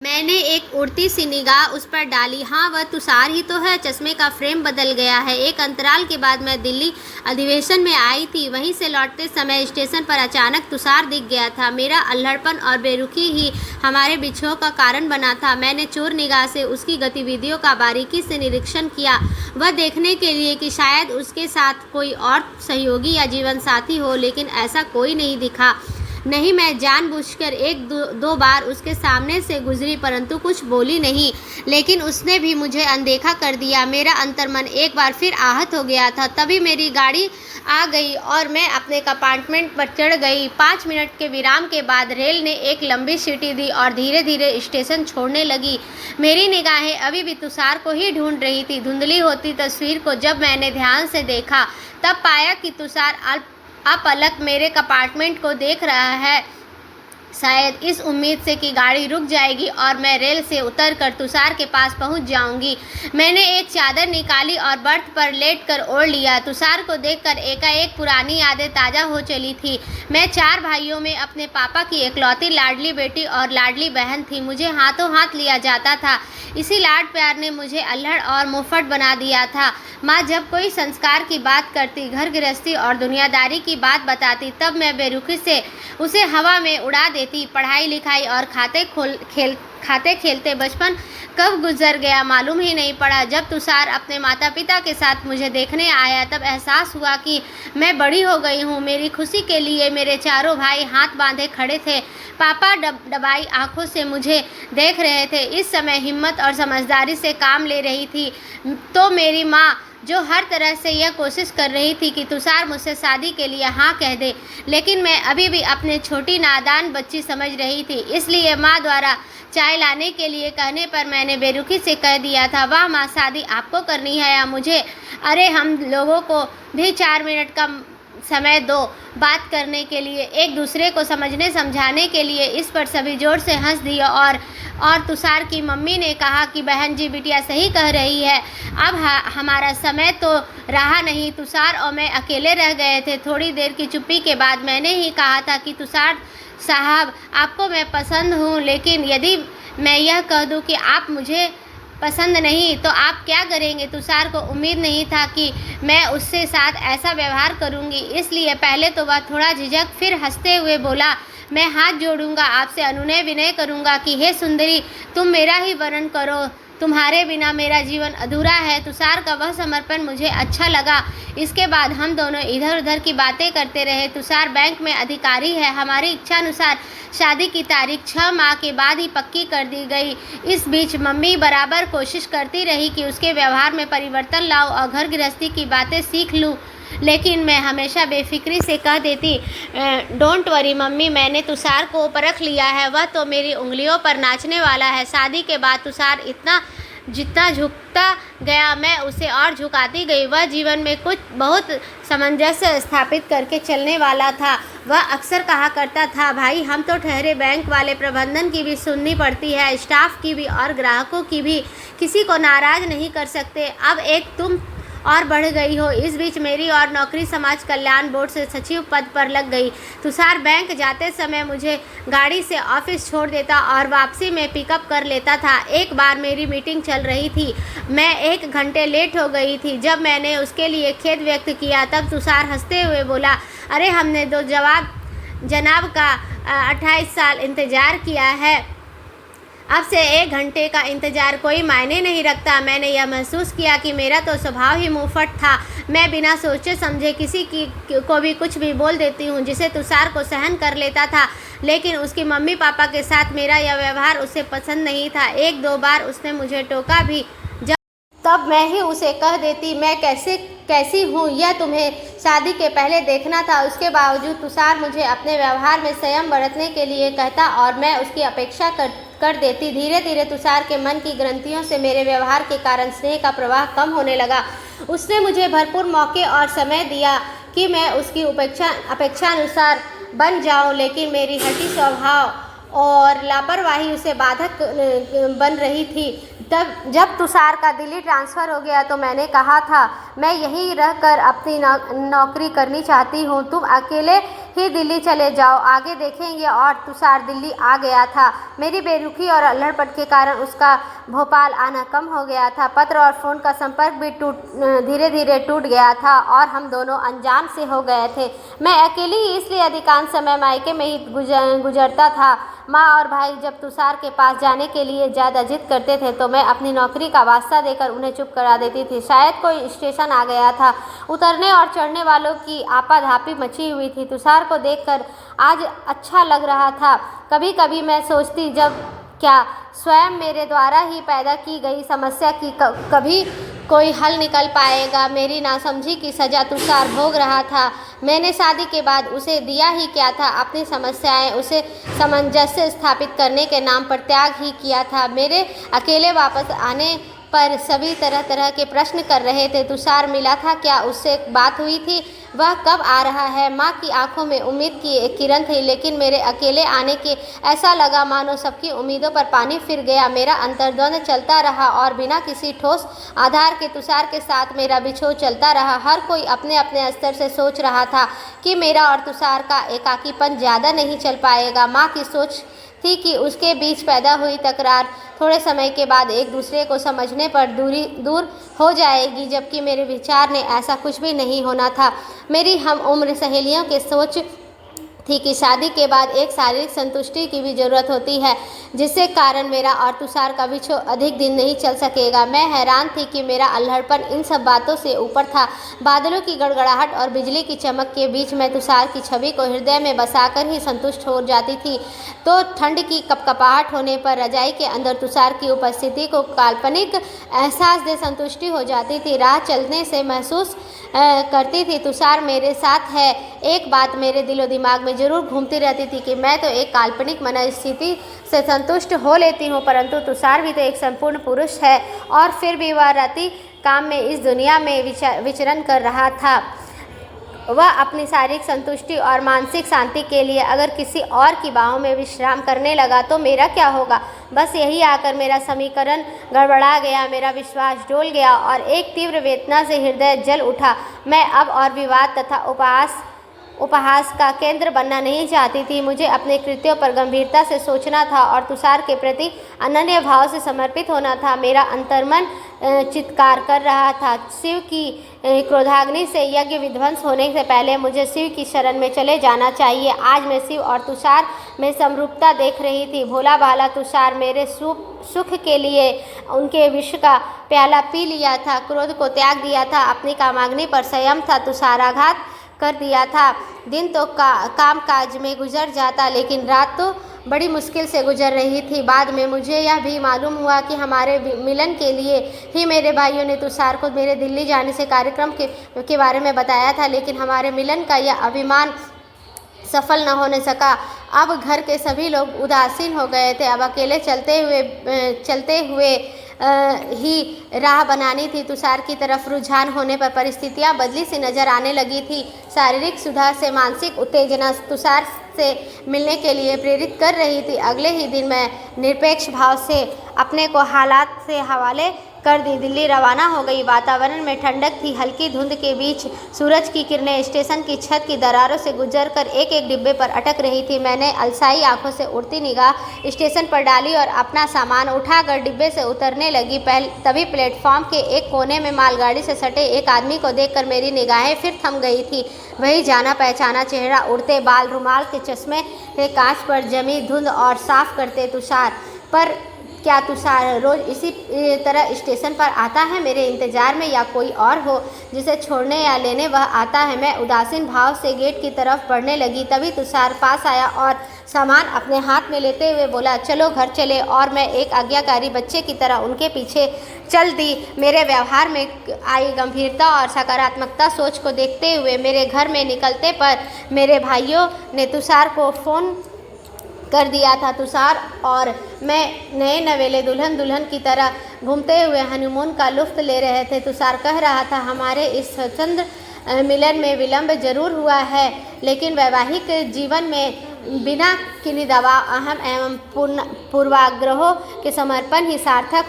मैंने एक उड़ती सी निगाह उस पर डाली। हाँ, वह तुषार ही तो है। चश्मे का फ्रेम बदल गया है। एक अंतराल के बाद मैं दिल्ली अधिवेशन में आई थी। वहीं से लौटते समय स्टेशन पर अचानक तुषार दिख गया था। मेरा अल्हड़पन और बेरुखी ही हमारे बिछोह का कारण बना था। मैंने चोर निगाह से उसकी गतिविधियों का बारीकी से निरीक्षण किया, वह देखने के लिए कि शायद उसके साथ कोई और सहयोगी या जीवन साथी हो, लेकिन ऐसा कोई नहीं दिखा। नहीं, मैं जानबूझकर एक दो बार उसके सामने से गुजरी, परंतु कुछ बोली नहीं। लेकिन उसने भी मुझे अनदेखा कर दिया। मेरा अंतर्मन एक बार फिर आहत हो गया था। तभी मेरी गाड़ी आ गई और मैं अपने कंपार्टमेंट पर चढ़ गई। 5 मिनट के विराम के बाद रेल ने एक लंबी सीटी दी और धीरे धीरे स्टेशन छोड़ने लगी। मेरी निगाहें अभी भी तुषार को ही ढूंढ रही थी। धुंधली होती तस्वीर को जब मैंने ध्यान से देखा, तब पाया कि तुषार अपलक मेरे कंपार्टमेंट को देख रहा है, शायद इस उम्मीद से कि गाड़ी रुक जाएगी और मैं रेल से उतरकर तुषार के पास पहुंच जाऊंगी। मैंने एक चादर निकाली और बर्थ पर लेटकर ओढ़ लिया। तुषार को देखकर एकाएक पुरानी यादें ताज़ा हो चली थी। मैं 4 भाइयों में अपने पापा की इकलौती लाडली बेटी और लाडली बहन थी। मुझे हाथों हाथ लिया जाता था। इसी लाड प्यार ने मुझे अल्हड़ और मुफ्फट बना दिया था। माँ जब कोई संस्कार की बात करती, घर गृहस्थी और दुनियादारी की बात बताती, तब मैं बेरुखी से उसे हवा में उड़ा देती। पढ़ाई लिखाई और खाते खेलते बचपन कब गुजर गया मालूम ही नहीं पड़ा। जब तुषार अपने माता पिता के साथ मुझे देखने आया, तब एहसास हुआ कि मैं बड़ी हो गई हूँ। मेरी खुशी के लिए मेरे चारों भाई हाथ बांधे खड़े थे। पापा दबाई आंखों से मुझे देख रहे थे। इस समय हिम्मत और समझदारी से काम ले रही थी तो मेरी माँ, जो हर तरह से यह कोशिश कर रही थी कि तुषार मुझसे शादी के लिए हाँ कह दे, लेकिन मैं अभी भी अपने छोटी नादान बच्ची समझ रही थी। इसलिए माँ द्वारा चाय लाने के लिए कहने पर मैंने बेरुखी से कह दिया था, वाह माँ, शादी आपको करनी है या मुझे? अरे हम लोगों को भी 4 मिनट का समय दो बात करने के लिए, एक दूसरे को समझने समझाने के लिए। इस पर सभी जोर से हंस दिया और तुषार की मम्मी ने कहा कि बहन जी, बिटिया सही कह रही है। अब हमारा समय तो रहा नहीं। तुषार और मैं अकेले रह गए थे। थोड़ी देर की चुप्पी के बाद मैंने ही कहा था कि तुषार साहब, आपको मैं पसंद हूँ, लेकिन यदि मैं यह कह दूँ कि आप मुझे पसंद नहीं तो आप क्या करेंगे? तुषार को उम्मीद नहीं था कि मैं उससे साथ ऐसा व्यवहार करूंगी, इसलिए पहले तो वह थोड़ा झिझक, फिर हंसते हुए बोला, मैं हाथ जोड़ूंगा, आपसे अनुनय विनय करूंगा कि हे सुंदरी, तुम मेरा ही वर्ण करो, तुम्हारे बिना मेरा जीवन अधूरा है। तुषार का वह समर्पण मुझे अच्छा लगा। इसके बाद हम दोनों इधर उधर की बातें करते रहे। तुषार बैंक में अधिकारी है। हमारी इच्छानुसार शादी की तारीख 6 माह के बाद ही पक्की कर दी गई। इस बीच मम्मी बराबर कोशिश करती रही कि उसके व्यवहार में परिवर्तन लाऊं और घर गृहस्थी की बातें सीख लूं, लेकिन मैं हमेशा बेफिक्री से कह देती, डोंट वरी मम्मी, मैंने तुषार को परख लिया है, वह तो मेरी उंगलियों पर नाचने वाला है। शादी के बाद तुषार जितना झुकता गया, मैं उसे और झुकाती गई। वह जीवन में कुछ बहुत सामंजस्य स्थापित करके चलने वाला था। वह अक्सर कहा करता था, भाई हम तो ठहरे बैंक वाले, प्रबंधन की भी सुननी पड़ती है, स्टाफ की भी और ग्राहकों की भी, किसी को नाराज नहीं कर सकते। अब एक तुम और बढ़ गई हो। इस बीच मेरी और नौकरी समाज कल्याण बोर्ड से सचिव पद पर लग गई। तुषार बैंक जाते समय मुझे गाड़ी से ऑफिस छोड़ देता और वापसी में पिकअप कर लेता था। एक बार मेरी मीटिंग चल रही थी, मैं 1 घंटे लेट हो गई थी। जब मैंने उसके लिए खेद व्यक्त किया, तब तुषार हंसते हुए बोला, अरे हमने तो जनाब का 28 साल इंतज़ार किया है, अब से 1 घंटे का इंतज़ार कोई मायने नहीं रखता। मैंने यह महसूस किया कि मेरा तो स्वभाव ही मुंहफट था। मैं बिना सोचे समझे किसी को भी कुछ भी बोल देती हूँ, जिसे तुषार को सहन कर लेता था, लेकिन उसकी मम्मी पापा के साथ मेरा यह व्यवहार उसे पसंद नहीं था। 1-2 बार उसने मुझे टोका भी, तब मैं ही उसे कह देती, मैं कैसी हूँ यह तुम्हें शादी के पहले देखना था। उसके बावजूद तुषार मुझे अपने व्यवहार में संयम बरतने के लिए कहता और मैं उसकी अपेक्षा कर देती। धीरे धीरे तुषार के मन की ग्रंथियों से मेरे व्यवहार के कारण स्नेह का प्रवाह कम होने लगा। उसने मुझे भरपूर मौके और समय दिया कि मैं उसकी अपेक्षानुसार बन जाऊं, लेकिन मेरी हठी स्वभाव और लापरवाही उसे बाधक बन रही थी। तब जब तुषार का दिल्ली ट्रांसफ़र हो गया तो मैंने कहा था, मैं यहीं रहकर अपनी नौकरी करनी चाहती हूँ, तुम अकेले ही दिल्ली चले जाओ, आगे देखेंगे। और तुषार दिल्ली आ गया था। मेरी बेरुखी और अल्हड़पन के कारण उसका भोपाल आना कम हो गया था। पत्र और फ़ोन का संपर्क भी धीरे धीरे टूट गया था और हम दोनों अनजान से हो गए थे। मैं अकेली ही इसलिए अधिकांश समय मायके में ही गुजरता था। माँ और भाई जब तुषार के पास जाने के लिए ज़्यादा जिद करते थे तो मैं अपनी नौकरी का वास्ता देकर उन्हें चुप करा देती थी। शायद कोई स्टेशन आ गया था। उतरने और चढ़ने वालों की आपाधापी मची हुई थी। तुषार को देखकर आज अच्छा लग रहा था। कभी कभी मैं सोचती, जब क्या स्वयं मेरे द्वारा ही पैदा की गई समस्या की कभी कोई हल निकल पाएगा। मेरी नासमझी की सज़ा तुषार भोग रहा था। मैंने शादी के बाद उसे दिया ही क्या था? अपनी समस्याएं उसे सामंजस्य स्थापित करने के नाम पर त्याग ही किया था। मेरे अकेले वापस आने पर सभी तरह तरह के प्रश्न कर रहे थे। तुषार मिला था क्या? उससे बात हुई थी? वह कब आ रहा है? माँ की आंखों में उम्मीद की एक किरण थी, लेकिन मेरे अकेले आने के ऐसा लगा मानो सबकी उम्मीदों पर पानी फिर गया। मेरा अंतर्द्वंद चलता रहा और बिना किसी ठोस आधार के तुषार के साथ मेरा बिछोह चलता रहा। हर कोई अपने अपने स्तर से सोच रहा था कि मेरा और तुषार का एकाकीपन ज़्यादा नहीं चल पाएगा। माँ की सोच थी कि उसके बीच पैदा हुई तकरार थोड़े समय के बाद एक दूसरे को समझने पर दूर हो जाएगी, जबकि मेरे विचार ने ऐसा कुछ भी नहीं होना था। मेरी हम उम्र सहेलियों की सोच थी कि शादी के बाद एक शारीरिक संतुष्टि की भी ज़रूरत होती है, जिससे कारण मेरा और तुषार का बिछोह अधिक दिन नहीं चल सकेगा। मैं हैरान थी कि मेरा अल्हड़पन इन सब बातों से ऊपर था। बादलों की गड़गड़ाहट और बिजली की चमक के बीच मैं तुषार की छवि को हृदय में बसाकर ही संतुष्ट हो जाती थी, तो ठंड की कपकपाहट होने पर रजाई के अंदर तुषार की उपस्थिति को काल्पनिक एहसास दे संतुष्टि हो जाती थी। राह चलने से महसूस करती थी तुषार मेरे साथ है। एक बात मेरे दिलो दिमाग में जरूर घूमती रहती थी कि मैं तो एक काल्पनिक मनस्थिति से संतुष्ट हो लेती हूँ, परंतु तुषार भी तो एक संपूर्ण पुरुष है। और फिर भी वह राति काम में इस दुनिया में विचरण कर रहा था। वह अपनी शारीरिक संतुष्टि और मानसिक शांति के लिए अगर किसी और की बाहों में विश्राम करने लगा तो मेरा क्या होगा? बस यही आकर मेरा समीकरण गड़बड़ा गया। मेरा विश्वास डोल गया और एक तीव्र वेदना से हृदय जल उठा। मैं अब और विवाद तथा उपहास का केंद्र बनना नहीं चाहती थी। मुझे अपने कृत्यों पर गंभीरता से सोचना था और तुषार के प्रति अनन्य भाव से समर्पित होना था। मेरा अंतर्मन चित्कार कर रहा था, शिव की क्रोधाग्नि से यज्ञ विध्वंस होने से पहले मुझे शिव की शरण में चले जाना चाहिए। आज मैं शिव और तुषार में समरूपता देख रही थी। भोला भाला तुषार मेरे सुख के लिए उनके विष का प्याला पी लिया था, क्रोध को त्याग दिया था, अपनी कामाग्नि पर संयम था, तुषाराघात कर दिया था। दिन तो काम काज में गुजर जाता, लेकिन रात तो बड़ी मुश्किल से गुजर रही थी। बाद में मुझे यह भी मालूम हुआ कि हमारे मिलन के लिए ही मेरे भाइयों ने तुषार को मेरे दिल्ली जाने से कार्यक्रम के बारे में बताया था, लेकिन हमारे मिलन का यह अभिमान सफल न होने सका। अब घर के सभी लोग उदासीन हो गए थे। अब अकेले चलते हुए ही राह बनानी थी। तुषार की तरफ रुझान होने पर परिस्थितियां बदली सी नजर आने लगी थी। शारीरिक सुधार से मानसिक उत्तेजना तुषार से मिलने के लिए प्रेरित कर रही थी। अगले ही दिन मैं निरपेक्ष भाव से अपने को हालात से हवाले कर दी। दिल्ली रवाना हो गई। वातावरण में ठंडक थी। हल्की धुंध के बीच सूरज की किरणें स्टेशन की छत की दरारों से गुजरकर एक एक डिब्बे पर अटक रही थी। मैंने अलसाई आंखों से उड़ती निगाह स्टेशन पर डाली और अपना सामान उठाकर डिब्बे से उतरने लगी। तभी प्लेटफॉर्म के एक कोने में मालगाड़ी से सटे एक आदमी को देखकर मेरी निगाहें फिर थम गई थी। वही जाना पहचाना चेहरा, उड़ते बाल, रुमाल के चश्मे के कांच पर जमी धुंध और साफ करते तुषार। पर क्या तुषार रोज इसी तरह स्टेशन पर आता है मेरे इंतजार में, या कोई और हो जिसे छोड़ने या लेने वह आता है? मैं उदासीन भाव से गेट की तरफ बढ़ने लगी। तभी तुषार पास आया और सामान अपने हाथ में लेते हुए बोला, चलो घर चले। और मैं एक आज्ञाकारी बच्चे की तरह उनके पीछे चल दी। मेरे व्यवहार में आई गंभीरता और सकारात्मकता सोच को देखते हुए मेरे घर में निकलते पर मेरे भाइयों ने तुषार को फ़ोन कर दिया था। तुषार और मैं नए नवेले दुल्हन की तरह घूमते हुए हनीमून का लुत्फ़ ले रहे थे। तुषार कह रहा था, हमारे इस स्वच्छंद मिलन में विलंब जरूर हुआ है, लेकिन वैवाहिक जीवन में बिना किन्हीं दबाव, अहम एवं पूर्वाग्रहों के समर्पण ही सार्थक